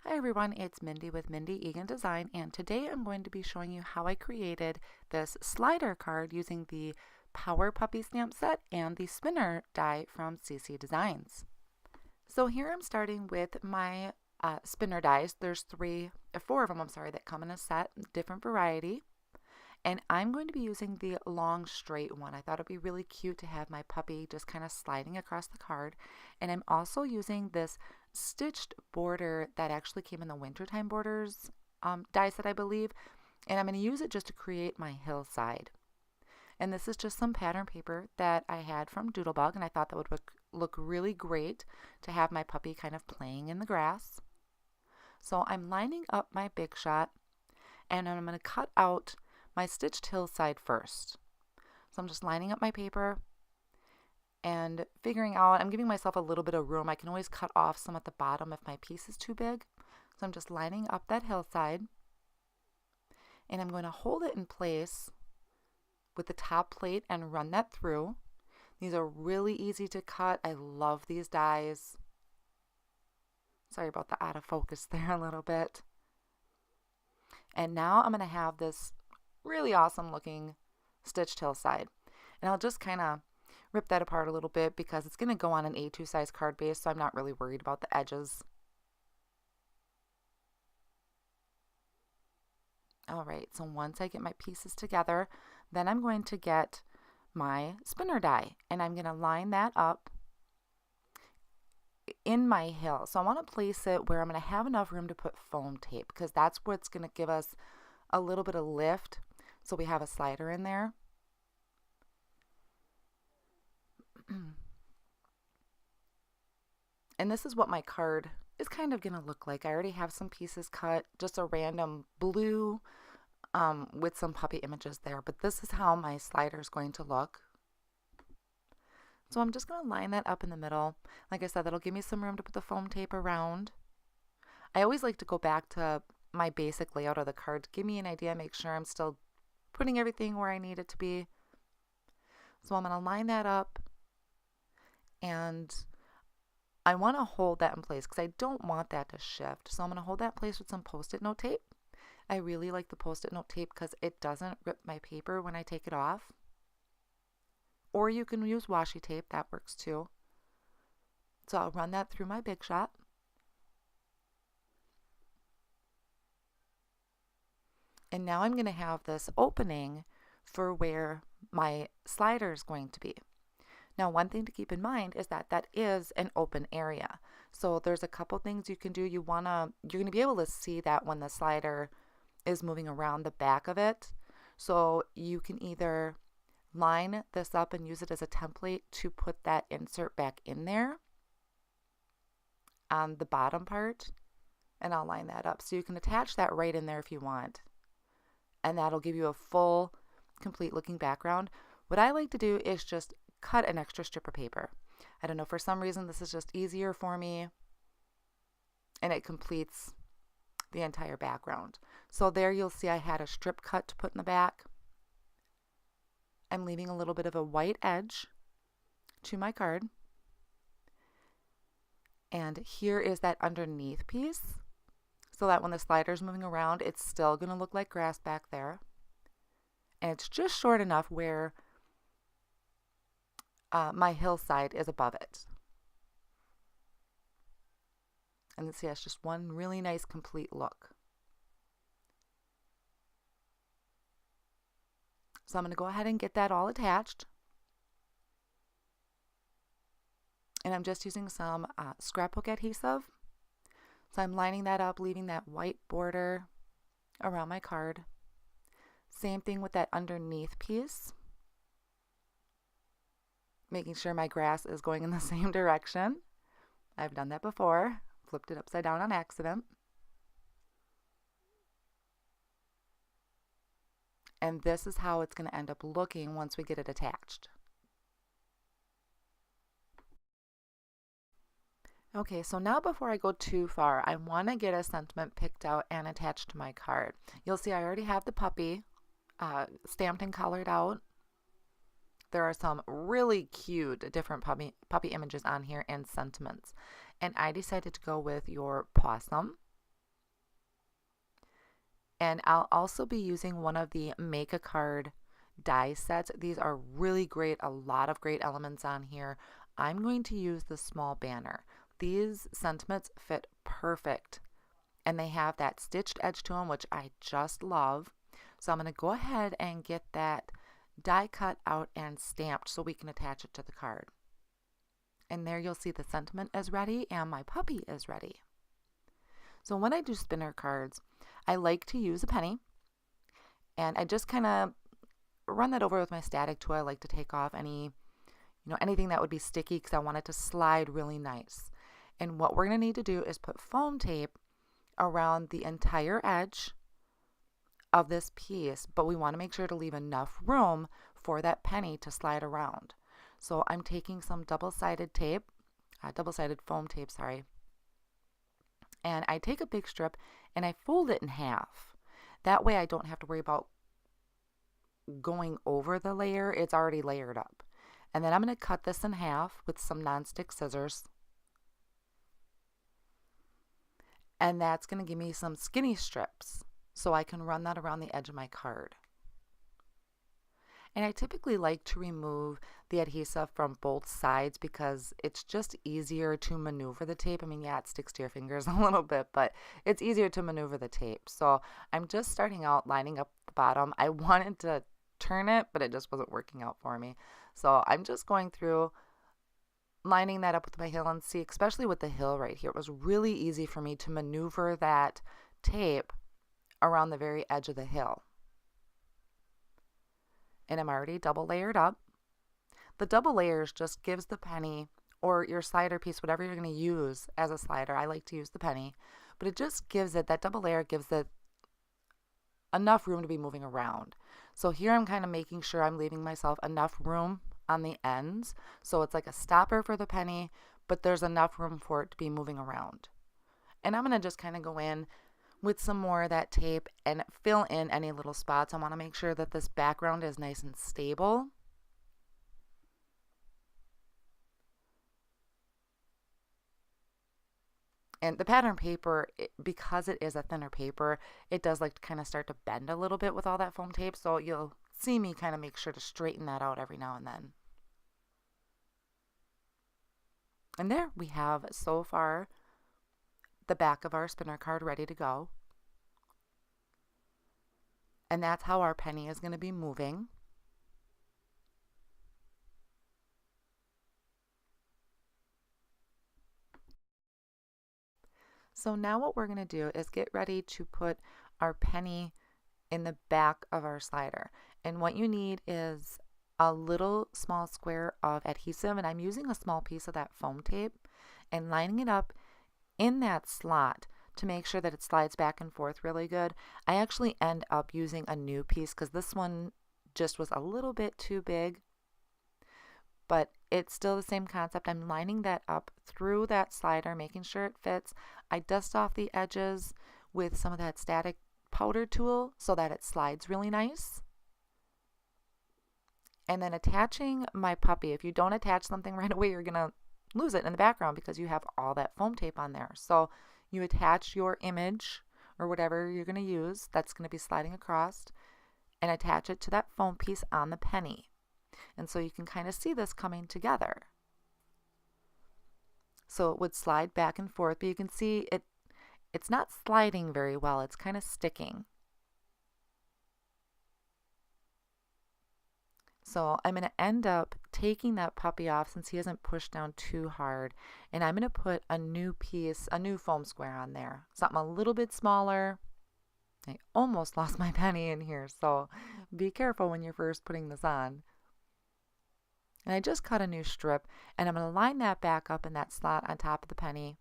Hi everyone, it's Mindy with Mindy Egan Design, and today I'm going to be showing you how I created this slider card using the Power Puppy stamp set and the spinner die from c.c.designs. So here I'm starting with my spinner dies. There's four of them, that come in a set, different variety. And I'm going to be using the long straight one. I thought it'd be really cute to have my puppy just kind of sliding across the card. And I'm also using this stitched border that actually came in the wintertime borders die set, I believe. And I'm going to use it just to create my hillside. And this is just some pattern paper that I had from Doodlebug, and I thought that would look really great to have my puppy kind of playing in the grass. So I'm lining up my big shot, and I'm going to cut out my stitched hillside first. So I'm just lining up my paper and figuring out, I'm giving myself a little bit of room. I can always cut off some at the bottom if my piece is too big. So I'm just lining up that hillside, and I'm going to hold it in place with the top plate and run that through. These are really easy to cut. I love these dies. Sorry about the out of focus there a little bit. And now I'm going to have this really awesome looking stitched hillside, and I'll just kind of rip that apart a little bit because it's going to go on an A2 size card base, so I'm not really worried about the edges. Alright, so once I get my pieces together, then I'm going to get my spinner die, and I'm going to line that up in my hill. So I want to place it where I'm going to have enough room to put foam tape, because that's what's going to give us a little bit of lift. So we have a slider in there. And this is what my card is kind of going to look like. I already have some pieces cut, just a random blue with some puppy images there. But this is how my slider is going to look. So I'm just going to line that up in the middle. Like I said, that'll give me some room to put the foam tape around. I always like to go back to my basic layout of the card to give me an idea, make sure I'm still putting everything where I need it to be. So I'm going to line that up, and I want to hold that in place because I don't want that to shift. So I'm going to hold that in place with some Post-it note tape. I really like the Post-it note tape because it doesn't rip my paper when I take it off. Or you can use washi tape, that works too. So I'll run that through my big shot. And now I'm going to have this opening for where my slider is going to be. Now, one thing to keep in mind is that that is an open area. So there's a couple things you can do. You're going to be able to see that when the slider is moving around the back of it. So you can either line this up and use it as a template to put that insert back in there on the bottom part, and I'll line that up. So you can attach that right in there if you want, and that'll give you a full, complete looking background. What I like to do is just cut an extra strip of paper. I don't know, for some reason this is just easier for me, and it completes the entire background. So there you'll see I had a strip cut to put in the back. I'm leaving a little bit of a white edge to my card. And here is that underneath piece, so that when the slider is moving around, it's still going to look like grass back there. And it's just short enough where my hillside is above it. And see, that's just one really nice complete look. So I'm going to go ahead and get that all attached. And I'm just using some Scrapbook adhesive. So I'm lining that up, leaving that white border around my card. Same thing with that underneath piece. Making sure my grass is going in the same direction. I've done that before. Flipped it upside down on accident. And this is how it's going to end up looking once we get it attached. Okay, so now before I go too far, I want to get a sentiment picked out and attached to my card. You'll see I already have the puppy stamped and colored out. There are some really cute different puppy images on here and sentiments. And I decided to go with your possum. And I'll also be using one of the Make a Card die sets. These are really great, a lot of great elements on here. I'm going to use the small banner. These sentiments fit perfect, and they have that stitched edge to them, which I just love. So I'm going to go ahead and get that die cut out and stamped so we can attach it to the card. And there you'll see the sentiment is ready and my puppy is ready. So when I do spinner cards, I like to use a penny, and I just kind of run that over with my static tool. I like to take off anything that would be sticky because I want it to slide really nice. And what we're going to need to do is put foam tape around the entire edge of this piece, but we want to make sure to leave enough room for that penny to slide around. So I'm taking some double-sided foam tape, and I take a big strip and I fold it in half. That way I don't have to worry about going over the layer. It's already layered up. And then I'm going to cut this in half with some nonstick scissors. And that's going to give me some skinny strips so I can run that around the edge of my card. And I typically like to remove the adhesive from both sides because it's just easier to maneuver the tape. I mean, yeah, it sticks to your fingers a little bit, but it's easier to maneuver the tape. So I'm just starting out lining up the bottom. I wanted to turn it, but it just wasn't working out for me. So I'm just going through lining that up with my heel, and see, especially with the heel right here, it was really easy for me to maneuver that tape around the very edge of the heel. And I'm already double layered up. The double layers just gives the penny or your slider piece, whatever you're going to use as a slider. I like to use the penny, but it just gives it, that double layer gives it enough room to be moving around. So here I'm kind of making sure I'm leaving myself enough room on the ends. So it's like a stopper for the penny, but there's enough room for it to be moving around. And I'm going to just kind of go in with some more of that tape and fill in any little spots. I want to make sure that this background is nice and stable. And the pattern paper, because it is a thinner paper, it does like to kind of start to bend a little bit with all that foam tape. So you'll see me kind of make sure to straighten that out every now and then. And there we have, so far, the back of our spinner card ready to go. And that's how our penny is going to be moving. So now what we're going to do is get ready to put our penny in the back of our slider. And what you need is a little small square of adhesive, and I'm using a small piece of that foam tape and lining it up in that slot to make sure that it slides back and forth really good. I actually end up using a new piece because this one just was a little bit too big, but it's still the same concept. I'm lining that up through that slider, making sure it fits. I dust off the edges with some of that static powder tool so that it slides really nice. And then attaching my puppy. If you don't attach something right away, you're going to lose it in the background because you have all that foam tape on there. So you attach your image or whatever you're going to use that's going to be sliding across and attach it to that foam piece on the penny. And so you can kind of see this coming together. So it would slide back and forth, but you can see it's not sliding very well. It's kind of sticking. So I'm going to end up taking that puppy off since he isn't pushed down too hard. And I'm going to put a new piece, a new foam square on there. Something a little bit smaller. I almost lost my penny in here, so be careful when you're first putting this on. And I just cut a new strip, and I'm going to line that back up in that slot on top of the penny.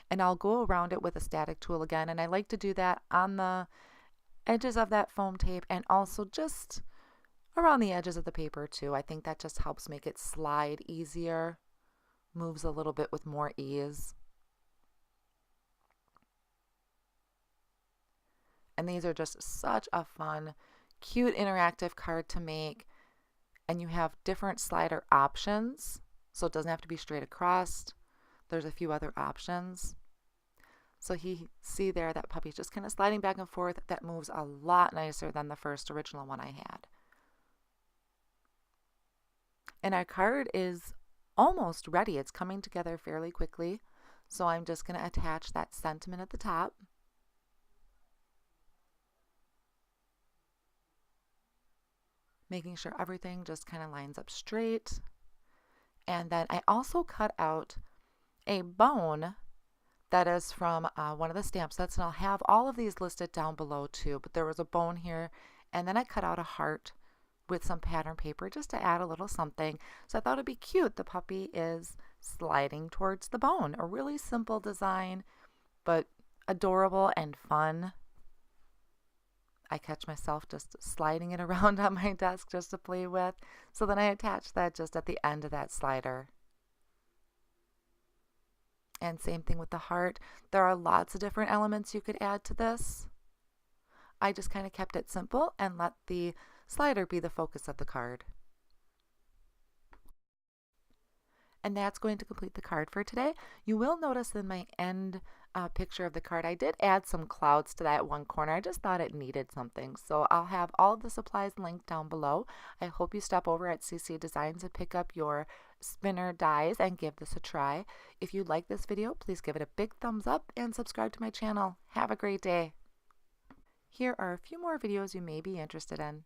And I'll go around it with a static tool again, and I like to do that on the edges of that foam tape and also just around the edges of the paper too. I think that just helps make it slide easier, moves a little bit with more ease. And these are just such a fun, cute, interactive card to make. And you have different slider options, so it doesn't have to be straight across. There's a few other options. So see there, that puppy's just kind of sliding back and forth. That moves a lot nicer than the first original one I had. And our card is almost ready. It's coming together fairly quickly. So I'm just going to attach that sentiment at the top. Making sure everything just kind of lines up straight. And then I also cut out a bone that is from one of the stamp sets, and I'll have all of these listed down below too, but there was a bone here, and then I cut out a heart with some pattern paper just to add a little something. So I thought it'd be cute. The puppy is sliding towards the bone. A really simple design, but adorable and fun. I catch myself just sliding it around on my desk just to play with. So then I attach that just at the end of that slider. And same thing with the heart. There are lots of different elements you could add to this. I just kind of kept it simple and let the slider be the focus of the card. And that's going to complete the card for today. You will notice in my end picture of the card, I did add some clouds to that one corner. I just thought it needed something. So I'll have all of the supplies linked down below. I hope you stop over at c.c. Designs and pick up your spinner dies and give this a try. If you like this video, please give it a big thumbs up and subscribe to my channel. Have a great day. Here are a few more videos you may be interested in.